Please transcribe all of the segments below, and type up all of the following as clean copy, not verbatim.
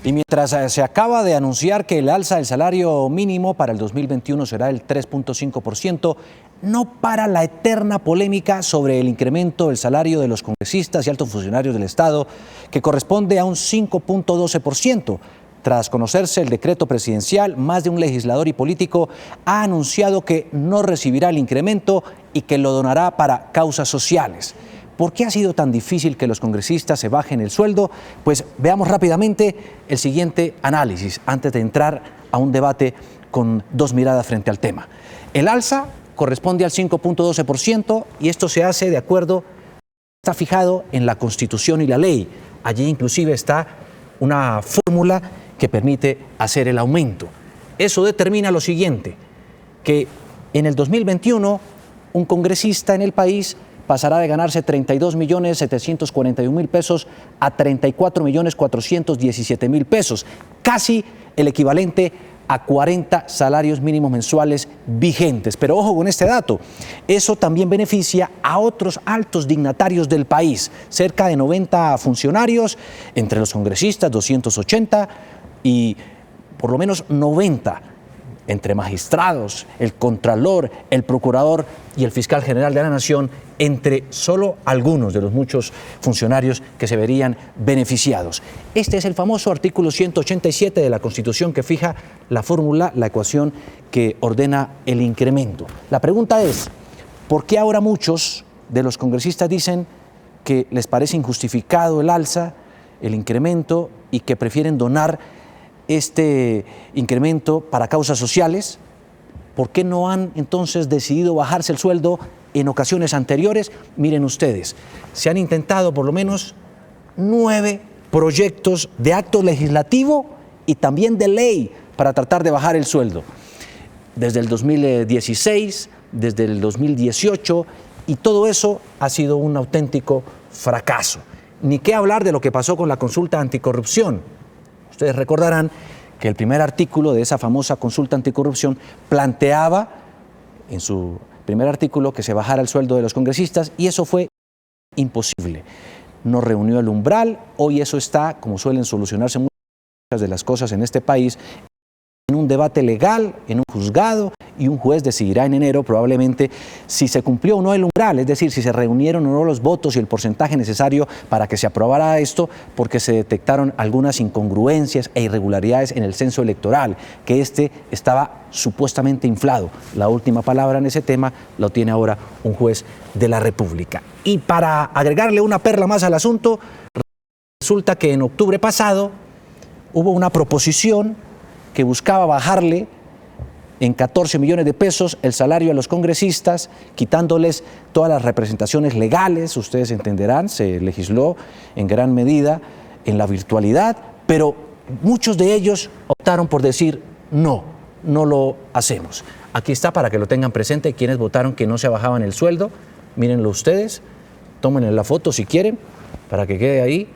Y mientras se acaba de anunciar que el alza del salario mínimo para el 2021 será el 3.5%, no para la eterna polémica sobre el incremento del salario de los congresistas y altos funcionarios del Estado, que corresponde a un 5.12%. Tras conocerse el decreto presidencial, más de un legislador y político ha anunciado que no recibirá el incremento y que lo donará para causas sociales. ¿Por qué ha sido tan difícil que los congresistas se bajen el sueldo? Pues veamos rápidamente el siguiente análisis antes de entrar a un debate con dos miradas frente al tema. El alza corresponde al 5.12% y esto se hace de acuerdo, está fijado en la Constitución y la ley. Allí inclusive está una fórmula que permite hacer el aumento. Eso determina lo siguiente, que en el 2021 un congresista en el país pasará de ganarse 32.741.000 pesos a 34.417.000 pesos, casi el equivalente a 40 salarios mínimos mensuales vigentes. Pero ojo con este dato, eso también beneficia a otros altos dignatarios del país, cerca de 90 funcionarios, entre los congresistas 280 y por lo menos 90 entre magistrados, el contralor, el procurador y el fiscal general de la Nación, entre solo algunos de los muchos funcionarios que se verían beneficiados. Este es el famoso artículo 187 de la Constitución que fija la fórmula, la ecuación que ordena el incremento. La pregunta es, ¿por qué ahora muchos de los congresistas dicen que les parece injustificado el alza, el incremento y que prefieren donar este incremento para causas sociales? ¿Por qué no han entonces decidido bajarse el sueldo en ocasiones anteriores? Miren ustedes, se han intentado por lo menos 9 proyectos de acto legislativo y también de ley para tratar de bajar el sueldo. Desde el 2016, desde el 2018, y todo eso ha sido un auténtico fracaso. Ni qué hablar de lo que pasó con la consulta anticorrupción. Ustedes recordarán que el primer artículo de esa famosa consulta anticorrupción planteaba en su primer artículo que se bajara el sueldo de los congresistas y eso fue imposible. No reunió el umbral, hoy eso está, como suelen solucionarse muchas de las cosas en este país, en un debate legal, en un juzgado, y un juez decidirá en enero probablemente si se cumplió o no el umbral, es decir, si se reunieron o no los votos y el porcentaje necesario para que se aprobara esto, porque se detectaron algunas incongruencias e irregularidades en el censo electoral, que estaba supuestamente inflado. La última palabra en ese tema lo tiene ahora un juez de la República. Y para agregarle una perla más al asunto, resulta que en octubre pasado hubo una proposición que buscaba bajarle en 14 millones de pesos el salario a los congresistas, quitándoles todas las representaciones legales. Ustedes entenderán, se legisló en gran medida en la virtualidad, pero muchos de ellos optaron por decir no lo hacemos. Aquí está para que lo tengan presente quienes votaron que no se bajaban el sueldo. Mírenlo ustedes, tómenle la foto si quieren, para que quede ahí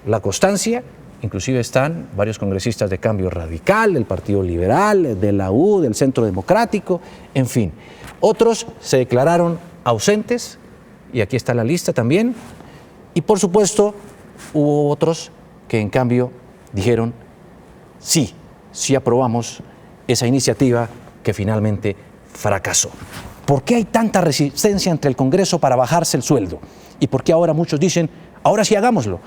la constancia. Inclusive están varios congresistas de Cambio Radical, del Partido Liberal, de la U, del Centro Democrático, en fin. Otros se declararon ausentes, y aquí está la lista también. Y por supuesto, hubo otros que en cambio dijeron sí aprobamos esa iniciativa que finalmente fracasó. ¿Por qué hay tanta resistencia entre el Congreso para bajarse el sueldo? ¿Y por qué ahora muchos dicen, ahora sí hagámoslo?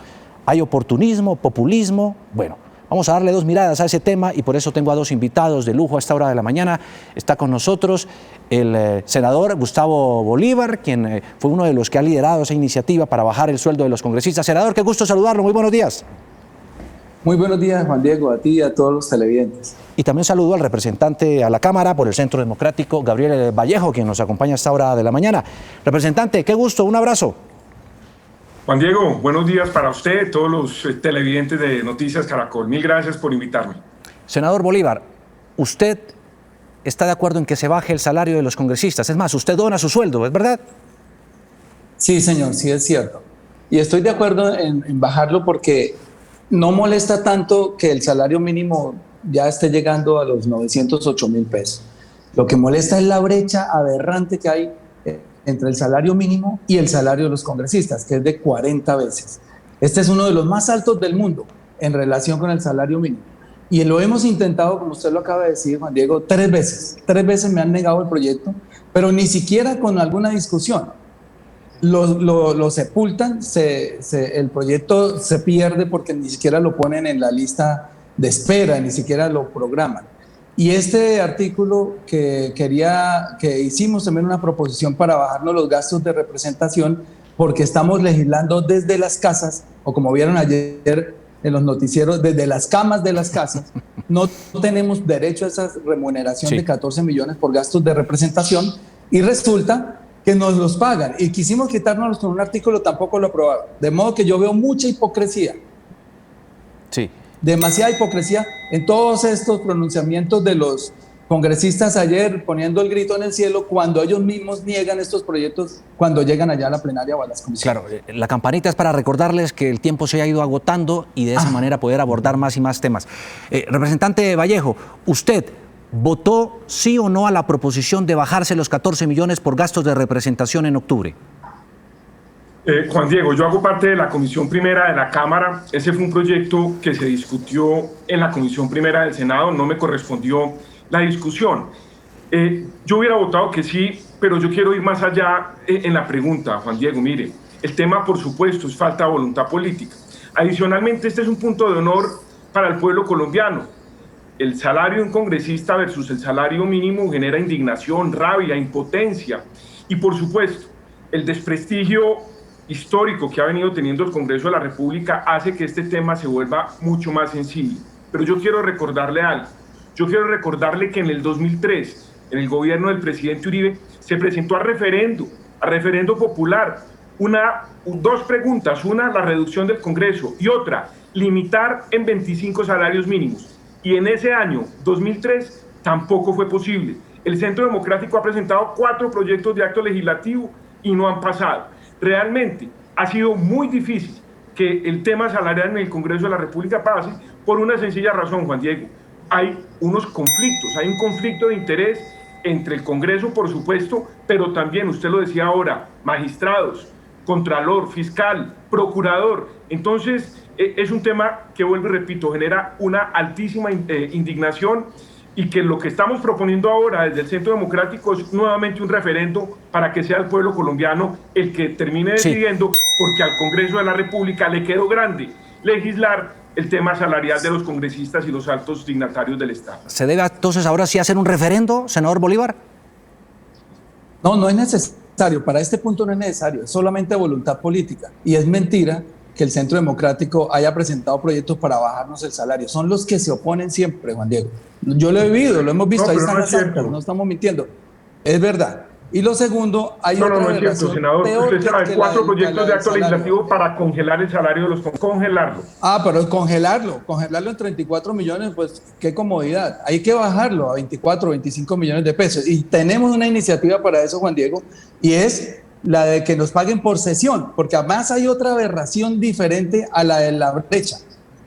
¿Hay oportunismo, populismo? Bueno, vamos a darle dos miradas a ese tema y por eso tengo a dos invitados de lujo a esta hora de la mañana. Está con nosotros el senador Gustavo Bolívar, quien fue uno de los que ha liderado esa iniciativa para bajar el sueldo de los congresistas. Senador, qué gusto saludarlo. Muy buenos días. Muy buenos días, Juan Diego, a ti y a todos los televidentes. Y también saludo al representante a la Cámara por el Centro Democrático, Gabriel Vallejo, quien nos acompaña a esta hora de la mañana. Representante, qué gusto, un abrazo. Juan Diego, buenos días para usted, todos los televidentes de Noticias Caracol. Mil gracias por invitarme. Senador Bolívar, ¿usted está de acuerdo en que se baje el salario de los congresistas? Es más, usted dona su sueldo, ¿es verdad? Sí, señor, sí es cierto. Y estoy de acuerdo en bajarlo porque no molesta tanto que el salario mínimo ya esté llegando a los 908.000 pesos. Lo que molesta es la brecha aberrante que hay entre el salario mínimo y el salario de los congresistas, que es de 40 veces. Este es uno de los más altos del mundo. en relación con el salario mínimo. Y lo hemos intentado, como usted lo acaba de decir, Juan Diego, 3 veces. 3 veces me han negado el proyecto, pero ni siquiera con alguna discusión. Lo sepultan, el proyecto se pierde porque ni siquiera lo ponen en la lista de espera, ni siquiera lo programan. Y este artículo que hicimos también una proposición para bajarnos los gastos de representación, porque estamos legislando desde las casas, o como vieron ayer en los noticieros, desde las camas de las casas. No tenemos derecho a esa remuneración de 14 millones por gastos de representación, y resulta que nos los pagan, y quisimos quitárnoslos con un artículo, tampoco lo aprobaron. De modo que yo veo mucha hipocresía. Sí. Demasiada hipocresía en todos estos pronunciamientos de los congresistas ayer, poniendo el grito en el cielo, cuando ellos mismos niegan estos proyectos cuando llegan allá a la plenaria o a las comisiones. Claro, la campanita es para recordarles que el tiempo se ha ido agotando y de esa manera poder abordar más y más temas. Representante Vallejo, ¿usted votó sí o no a la proposición de bajarse los 14 millones por gastos de representación en octubre? Juan Diego, yo hago parte de la Comisión Primera de la Cámara. Ese fue un proyecto que se discutió en la Comisión Primera del Senado, no me correspondió la discusión. Yo hubiera votado que sí, pero yo quiero ir más allá en la pregunta, Juan Diego. Mire, el tema, por supuesto, es falta de voluntad política. Adicionalmente, este es un punto de honor para el pueblo colombiano. El salario de un congresista versus el salario mínimo genera indignación, rabia, impotencia y, por supuesto, el desprestigio histórico que ha venido teniendo el Congreso de la República hace que este tema se vuelva mucho más sensible. Pero yo quiero recordarle algo. Yo quiero recordarle que en el 2003, en el gobierno del presidente Uribe, se presentó a referendo popular, dos preguntas, una, la reducción del Congreso, y otra, limitar en 25 salarios mínimos. Y en ese año, 2003, tampoco fue posible. El Centro Democrático ha presentado 4 proyectos de acto legislativo y no han pasado. Realmente ha sido muy difícil que el tema salarial en el Congreso de la República pase por una sencilla razón, Juan Diego. Hay unos conflictos, hay un conflicto de interés entre el Congreso, por supuesto, pero también, usted lo decía ahora, magistrados, contralor, fiscal, procurador. Entonces, es un tema que, vuelvo y repito, genera una altísima indignación, y que lo que estamos proponiendo ahora desde el Centro Democrático es nuevamente un referendo para que sea el pueblo colombiano el que termine decidiendo, porque al Congreso de la República le quedó grande legislar el tema salarial de los congresistas y los altos dignatarios del Estado. ¿Se debe entonces ahora sí hacer un referendo, senador Bolívar? No, no es necesario. Para este punto no es necesario. Es solamente voluntad política. Y es mentira que el Centro Democrático haya presentado proyectos para bajarnos el salario. Son los que se oponen siempre, Juan Diego. Yo lo he vivido, lo hemos visto, no, ahí están las actas, no estamos mintiendo. Es verdad. Y lo segundo, hay otra no es cierto, senador. Usted sabe, 4 proyectos de acto legislativo para congelar el salario de los congelarlo. Pero congelarlo en 34 millones, pues qué comodidad. Hay que bajarlo a 24, 25 millones de pesos. Y tenemos una iniciativa para eso, Juan Diego, y es la de que nos paguen por sesión, porque además hay otra aberración diferente a la de la brecha,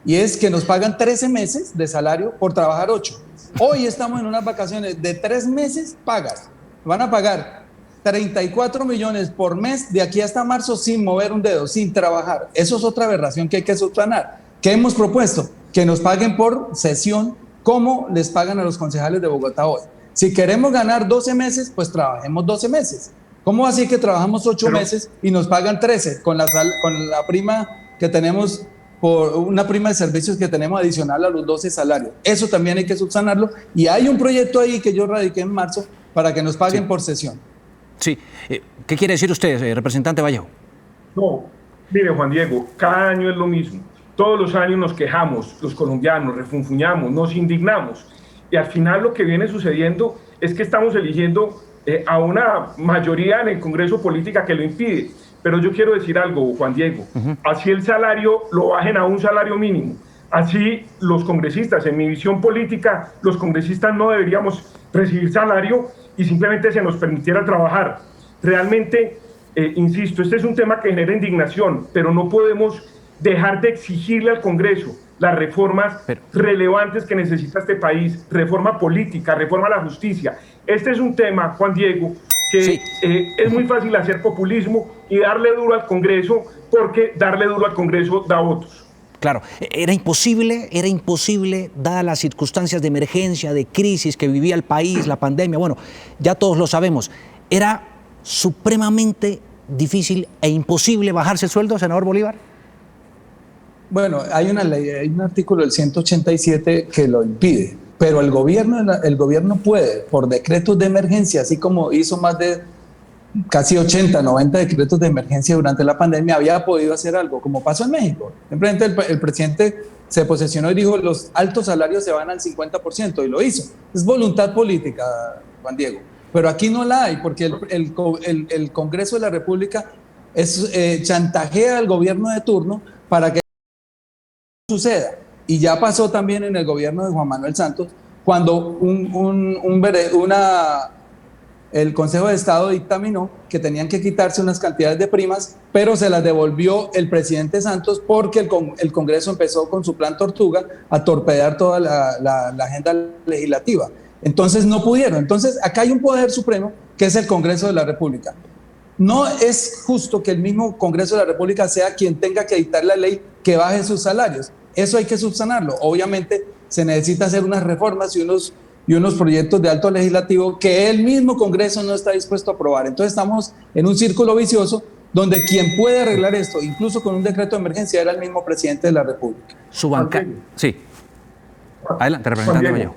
y es que nos pagan 13 meses de salario por trabajar 8. Hoy estamos en unas vacaciones de 3 meses pagas. Van a pagar 34 millones por mes de aquí hasta marzo sin mover un dedo, sin trabajar. Eso es otra aberración que hay que subsanar. ¿Qué hemos propuesto? Que nos paguen por sesión, como les pagan a los concejales de Bogotá hoy. Si queremos ganar 12 meses, pues trabajemos 12 meses. ¿Cómo así que trabajamos 8 meses y nos pagan 13 con la prima que tenemos, por una prima de servicios que tenemos adicional a los 12 salarios? Eso también hay que subsanarlo, y hay un proyecto ahí que yo radiqué en marzo para que nos paguen por sesión. Sí. ¿Qué quiere decir usted, representante Vallejo? No, mire, Juan Diego, cada año es lo mismo. Todos los años nos quejamos, los colombianos, refunfuñamos, nos indignamos, y al final lo que viene sucediendo es que estamos eligiendo a una mayoría en el Congreso política que lo impide. Pero yo quiero decir algo, Juan Diego, así el salario lo bajen a un salario mínimo, así los congresistas, en mi visión política, los congresistas no deberíamos recibir salario y simplemente se nos permitiera trabajar. Realmente, insisto, este es un tema que genera indignación, pero no podemos dejar de exigirle al Congreso las reformas relevantes que necesita este país, reforma política, reforma a la justicia. Este es un tema, Juan Diego, que es muy fácil hacer populismo y darle duro al Congreso, porque darle duro al Congreso da votos. Claro, era imposible, dadas las circunstancias de emergencia, de crisis que vivía el país, la pandemia, bueno, ya todos lo sabemos. Era supremamente difícil e imposible bajarse el sueldo, senador Bolívar. Bueno, hay una ley, hay un artículo del 187 que lo impide, pero el gobierno puede, por decretos de emergencia, así como hizo más de casi 80, 90 decretos de emergencia durante la pandemia, había podido hacer algo, como pasó en México. Simplemente el presidente se posesionó y dijo, los altos salarios se van al 50%, y lo hizo. Es voluntad política, Juan Diego. Pero aquí no la hay, porque el Congreso de la República chantajea al gobierno de turno para que suceda. Y ya pasó también en el gobierno de Juan Manuel Santos, cuando el Consejo de Estado dictaminó que tenían que quitarse unas cantidades de primas, pero se las devolvió el presidente Santos porque el Congreso empezó con su plan Tortuga a torpedear toda la agenda legislativa. Entonces no pudieron. Entonces acá hay un poder supremo que es el Congreso de la República. No es justo que el mismo Congreso de la República sea quien tenga que dictar la ley que baje sus salarios. Eso hay que subsanarlo. Obviamente se necesita hacer unas reformas y unos proyectos de alto legislativo que el mismo Congreso no está dispuesto a aprobar. Entonces estamos en un círculo vicioso donde quien puede arreglar esto, incluso con un decreto de emergencia, era el mismo presidente de la República. Su banca. Sí. Adelante, representante Vallejo.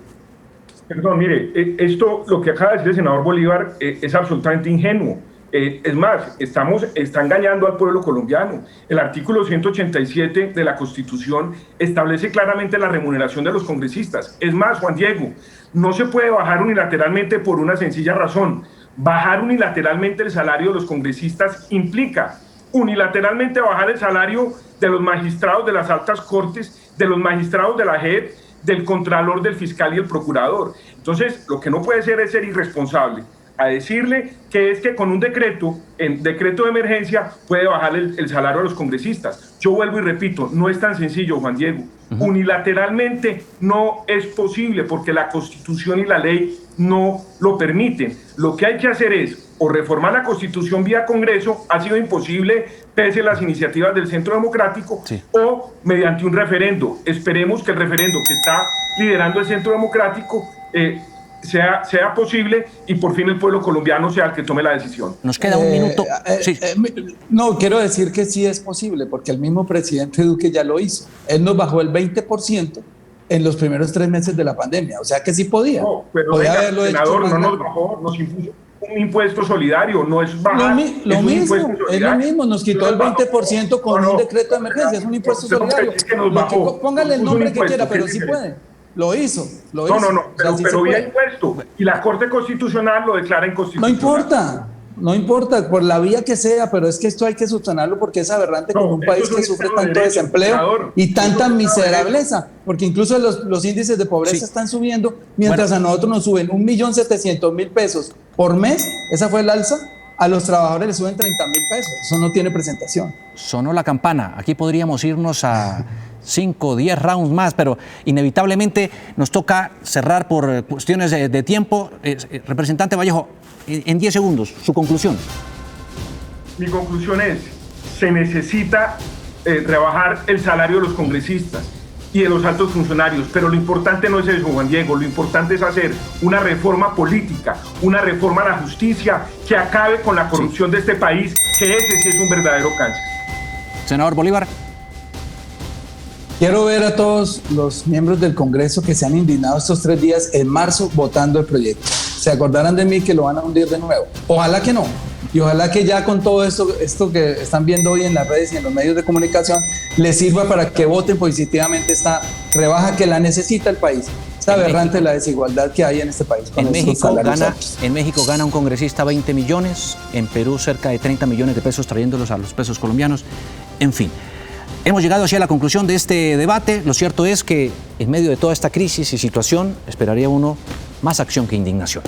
Perdón, mire, esto, lo que acaba de decir el senador Bolívar, es absolutamente ingenuo. Es más, está engañando al pueblo colombiano. El artículo 187 de la Constitución establece claramente la remuneración de los congresistas. Es más, Juan Diego, no se puede bajar unilateralmente por una sencilla razón. Bajar unilateralmente el salario de los congresistas implica unilateralmente bajar el salario de los magistrados de las altas cortes, de los magistrados de la JEP, del contralor, del fiscal y el procurador. Entonces, lo que no puede ser es ser irresponsable a decirle que es que con un decreto de emergencia puede bajar el salario a los congresistas. Yo vuelvo y repito, no es tan sencillo, Juan Diego. Unilateralmente no es posible porque la Constitución y la ley no lo permiten. Lo que hay que hacer es o reformar la Constitución vía Congreso, ha sido imposible pese a las iniciativas del Centro Democrático, sí, o mediante un referendo. Esperemos que el referendo que está liderando el Centro Democrático sea posible y por fin el pueblo colombiano sea el que tome la decisión. Nos queda un minuto. Sí. No, quiero decir que sí es posible, porque el mismo presidente Duque ya lo hizo. Él nos bajó el 20% en los primeros 3 meses de la pandemia, o sea que sí podía. No, pero podía haberlo senador, hecho. No nos bajó, nos impuso un impuesto solidario, no es bajar. Lo mismo, es lo mismo, nos quitó el 20% con un decreto de emergencia, es un impuesto solidario. Póngale el nombre que quiera, pero sí puede. Lo hizo. No, pero vía impuesto. Y la Corte Constitucional lo declara inconstitucional. No importa, por la vía que sea, pero es que esto hay que subsanarlo porque es aberrante con un país que sufre tanto desempleo y tanta miserableza, porque incluso los índices de pobreza están subiendo, mientras a nosotros nos suben 1.700.000 pesos por mes, esa fue el alza. A los trabajadores les suben 30.000 pesos, eso no tiene presentación. Sonó la campana, aquí podríamos irnos a 5 o 10 rounds más, pero inevitablemente nos toca cerrar por cuestiones de tiempo. Representante Vallejo, en 10 segundos, su conclusión. Mi conclusión es, se necesita rebajar el salario de los congresistas y de los altos funcionarios, pero lo importante no es eso, Juan Diego, lo importante es hacer una reforma política, una reforma a la justicia que acabe con la corrupción de este país, que ese sí es un verdadero cáncer. Senador Bolívar. Quiero ver a todos los miembros del Congreso que se han indignado estos 3 días en marzo votando el proyecto. Se acordarán de mí que lo van a hundir de nuevo. Ojalá que no. Y ojalá que ya con todo esto que están viendo hoy en las redes y en los medios de comunicación, les sirva para que voten positivamente esta rebaja que la necesita el país. Es aberrante la desigualdad que hay en este país. En México gana un congresista 20 millones, en Perú cerca de 30 millones de pesos trayéndolos a los pesos colombianos. En fin, hemos llegado así a la conclusión de este debate. Lo cierto es que en medio de toda esta crisis y situación esperaría uno más acción que indignación.